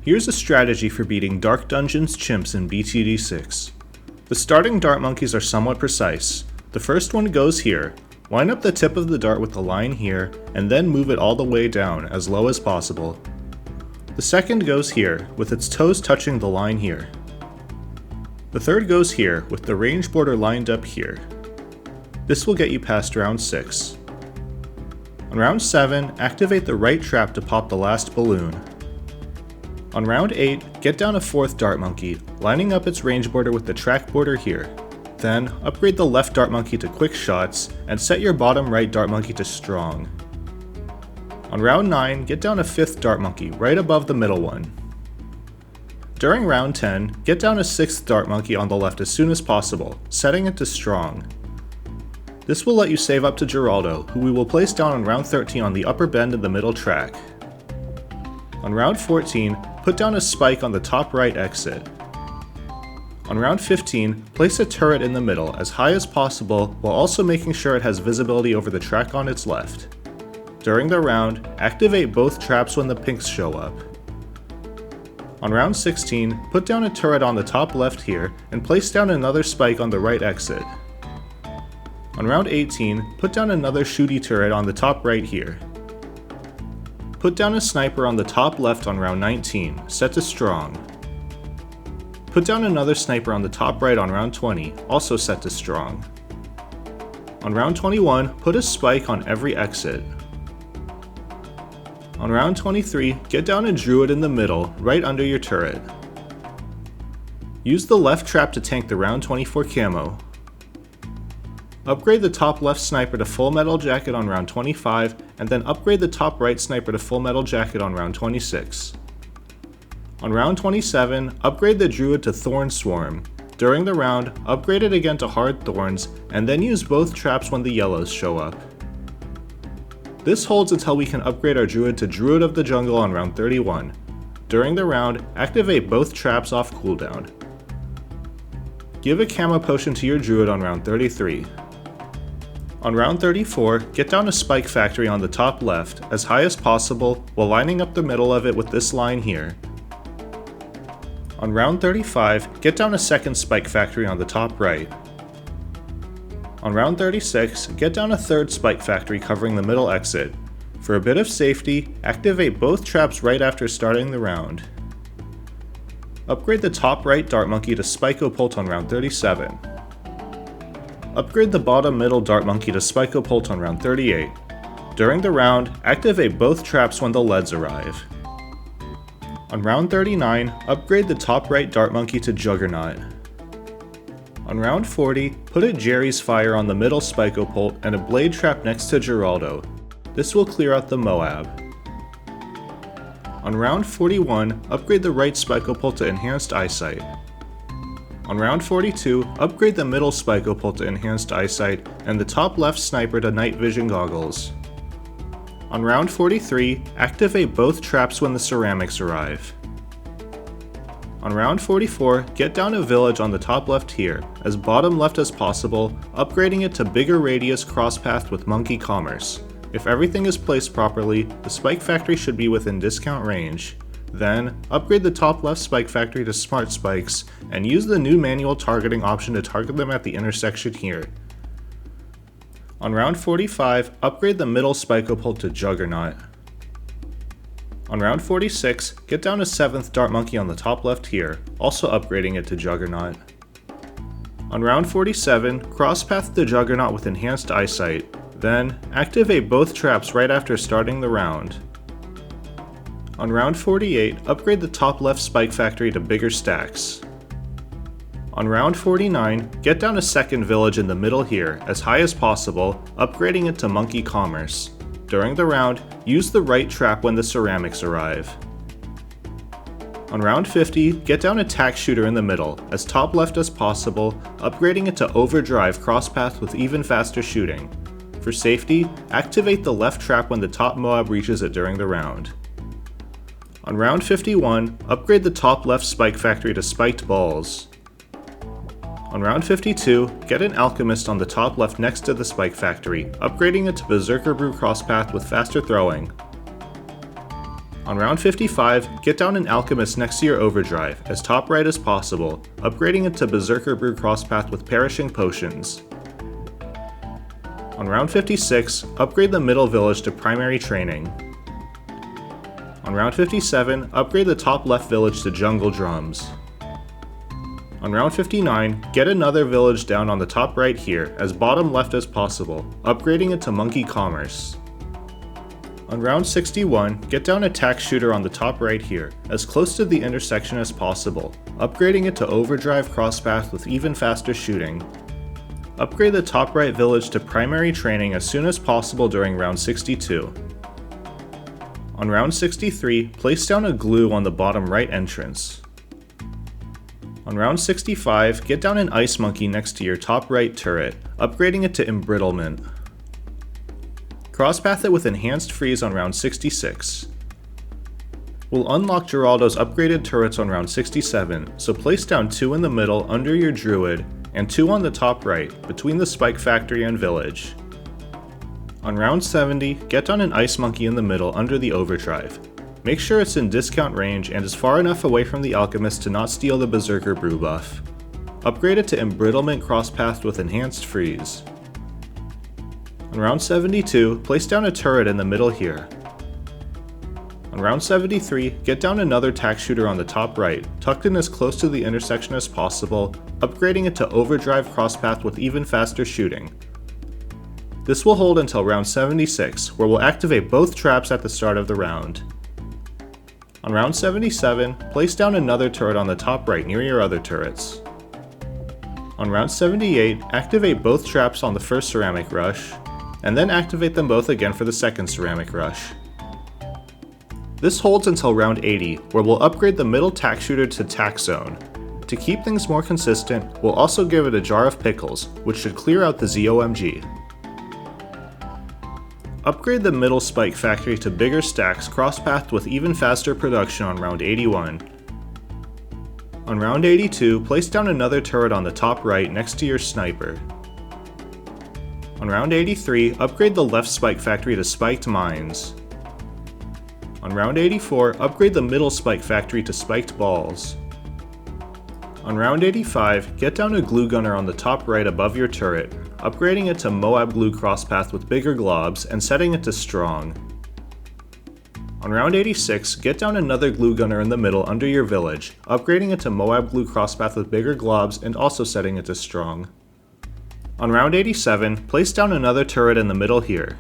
Here's a strategy for beating Dark Dungeon's Chimps in BTD6. The starting dart monkeys are somewhat precise. The first one goes here. Line up the tip of the dart with the line here, and then move it all the way down, as low as possible. The second goes here, with its toes touching the line here. The third goes here, with the range border lined up here. This will get you past round 6. On round 7, activate the right trap to pop the last balloon. On round 8, get down a 4th dart monkey, lining up its range border with the track border here. Then, upgrade the left dart monkey to quick shots, and set your bottom right dart monkey to strong. On round 9, get down a 5th dart monkey, right above the middle one. During round 10, get down a 6th dart monkey on the left as soon as possible, setting it to strong. This will let you save up to Geraldo, who we will place down on round 13 on the upper bend in the middle track. On round 14, put down a spike on the top right exit. On round 15, place a turret in the middle as high as possible while also making sure it has visibility over the track on its left. During the round, activate both traps when the pinks show up. On round 16, put down a turret on the top left here and place down another spike on the right exit. On round 18, put down another shooty turret on the top right here. Put down a sniper on the top left on round 19, set to strong. Put down another sniper on the top right on round 20, also set to strong. On round 21, put a spike on every exit. On round 23, get down a druid in the middle, right under your turret. Use the left trap to tank the round 24 camo. Upgrade the top left sniper to full metal jacket on round 25, and then upgrade the top right sniper to full metal jacket on round 26. On round 27, upgrade the druid to thorn swarm. During the round, upgrade it again to hard thorns, and then use both traps when the yellows show up. This holds until we can upgrade our druid to Druid of the Jungle on round 31. During the round, activate both traps off cooldown. Give a camo potion to your druid on round 33. On round 34, get down a spike factory on the top left, as high as possible, while lining up the middle of it with this line here. On round 35, get down a second spike factory on the top right. On round 36, get down a third spike factory covering the middle exit. For a bit of safety, activate both traps right after starting the round. Upgrade the top right dart monkey to Spike-O-Pult on round 37. Upgrade the bottom middle dart monkey to Spike-O-Pult on round 38. During the round, activate both traps when the leads arrive. On round 39, upgrade the top right dart monkey to Juggernaut. On round 40, put a Jerry's Fire on the middle Spike-O-Pult and a blade trap next to Geraldo. This will clear out the Moab. On round 41, upgrade the right Spike-O-Pult to Enhanced Eyesight. On round 42, upgrade the middle Spike-O-Pult to Enhanced Eyesight and the top left sniper to Night Vision Goggles. On round 43, activate both traps when the ceramics arrive. On round 44, get down a village on the top left here, as bottom left as possible, upgrading it to bigger radius crosspath with monkey commerce. If everything is placed properly, the spike factory should be within discount range. Then, upgrade the top left spike factory to smart spikes, and use the new manual targeting option to target them at the intersection here. On round 45, upgrade the middle Spike-O-Pult to Juggernaut. On round 46, get down a 7th dart monkey on the top left here, also upgrading it to Juggernaut. On round 47, crosspath the Juggernaut with Enhanced Eyesight, then activate both traps right after starting the round. On round 48, upgrade the top left spike factory to bigger stacks. On round 49, get down a second village in the middle here, as high as possible, upgrading it to monkey commerce. During the round, use the right trap when the ceramics arrive. On round 50, get down a tack shooter in the middle, as top left as possible, upgrading it to overdrive crosspath with even faster shooting. For safety, activate the left trap when the top Moab reaches it during the round. On round 51, upgrade the top left spike factory to spiked balls. On round 52, get an alchemist on the top left next to the spike factory, upgrading it to berserker brew crosspath with faster throwing. On round 55, get down an Alchemist next to your Overdrive, as top right as possible, upgrading it to Berserker Brew Crosspath with Perishing Potions. On round 56, upgrade the middle village to Primary Training. On round 57, upgrade the top left village to Jungle Drums. On round 59, get another village down on the top right here, as bottom left as possible, upgrading it to Monkey Commerce. On round 61, get down a tack shooter on the top right here, as close to the intersection as possible, upgrading it to Overdrive Crosspath with even faster shooting. Upgrade the top right village to Primary Training as soon as possible during round 62. On round 63, place down a glue on the bottom right entrance. On round 65, get down an Ice Monkey next to your top right turret, upgrading it to Embrittlement. Crosspath it with Enhanced Freeze on round 66. We'll unlock Geraldo's upgraded turrets on round 67, so place down 2 in the middle under your Druid, and 2 on the top right, between the Spike Factory and Village. On round 70, get down an Ice Monkey in the middle under the Overdrive. Make sure it's in discount range and is far enough away from the Alchemist to not steal the Berserker Brew buff. Upgrade it to Embrittlement Crosspath with Enhanced Freeze. On round 72, place down a turret in the middle here. On round 73, get down another tack shooter on the top right, tucked in as close to the intersection as possible, upgrading it to Overdrive Crosspath with even faster shooting. This will hold until round 76, where we'll activate both traps at the start of the round. On round 77, place down another turret on the top right near your other turrets. On round 78, activate both traps on the first Ceramic Rush, and then activate them both again for the second Ceramic Rush. This holds until round 80, where we'll upgrade the middle tack shooter to Tack Zone. To keep things more consistent, we'll also give it a Jar of Pickles, which should clear out the ZOMG. Upgrade the middle Spike Factory to bigger stacks crosspathed with even faster production on round 81. On round 82, place down another turret on the top right next to your sniper. On round 83, upgrade the left Spike Factory to Spiked Mines. On round 84, upgrade the middle Spike Factory to Spiked Balls. On round 85, get down a Glue Gunner on the top right above your turret, upgrading it to Moab Glue Crosspath with bigger globs and setting it to Strong. On round 86, get down another Glue Gunner in the middle under your village, upgrading it to Moab Glue Crosspath with bigger globs and also setting it to Strong. On round 87, place down another turret in the middle here.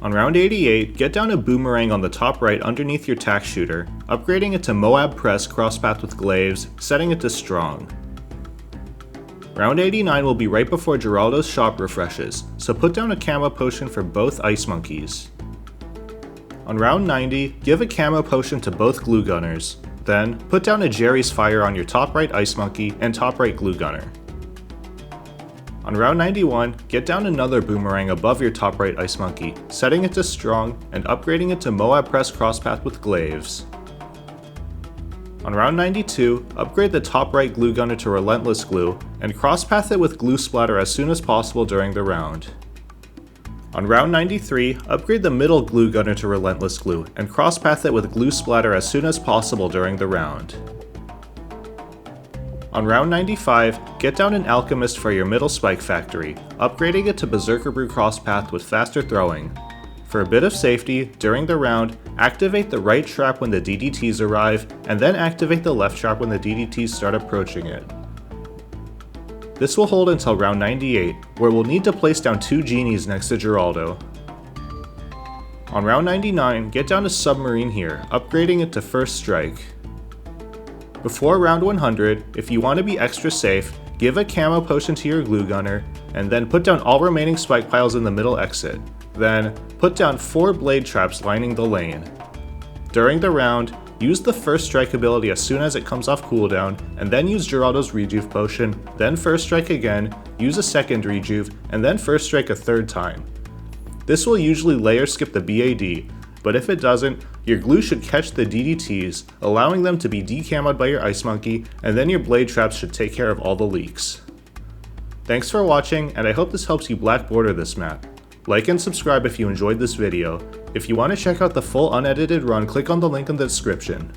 On round 88, get down a Boomerang on the top right underneath your tack shooter, upgrading it to Moab Press Crosspath with Glaives, setting it to Strong. Round 89 will be right before Geraldo's shop refreshes, so put down a Camo Potion for both Ice Monkeys. On round 90, give a Camo Potion to both Glue Gunners, then put down a Jerry's Fire on your top right Ice Monkey and top right Glue Gunner. On round 91, get down another Boomerang above your top right Ice Monkey, setting it to Strong and upgrading it to Moab Press Crosspath with Glaives. On round 92, upgrade the top right Glue Gunner to Relentless Glue and crosspath it with Glue Splatter as soon as possible during the round. On round 93, upgrade the middle Glue Gunner to Relentless Glue and crosspath it with Glue Splatter as soon as possible during the round. On round 95, get down an Alchemist for your middle Spike Factory, upgrading it to Berserker Brew Crosspath with faster throwing. For a bit of safety, during the round, activate the right trap when the DDTs arrive, and then activate the left trap when the DDTs start approaching it. This will hold until round 98, where we'll need to place down 2 Genies next to Geraldo. On round 99, get down a Submarine here, upgrading it to First Strike. Before round 100, if you want to be extra safe, give a Camo Potion to your Glue Gunner, and then put down all remaining spike piles in the middle exit. Then, put down 4 Blade Traps lining the lane. During the round, use the First Strike ability as soon as it comes off cooldown, and then use Geraldo's Rejuve Potion, then First Strike again, use a second Rejuve, and then First Strike a third time. This will usually layer skip the BAD, but if it doesn't, your glue should catch the DDTs, allowing them to be decamoed by your Ice Monkey, and then your Blade Traps should take care of all the leaks. Thanks for watching, and I hope this helps you black border this map. Like and subscribe if you enjoyed this video. If you want to check out the full unedited run, click on the link in the description.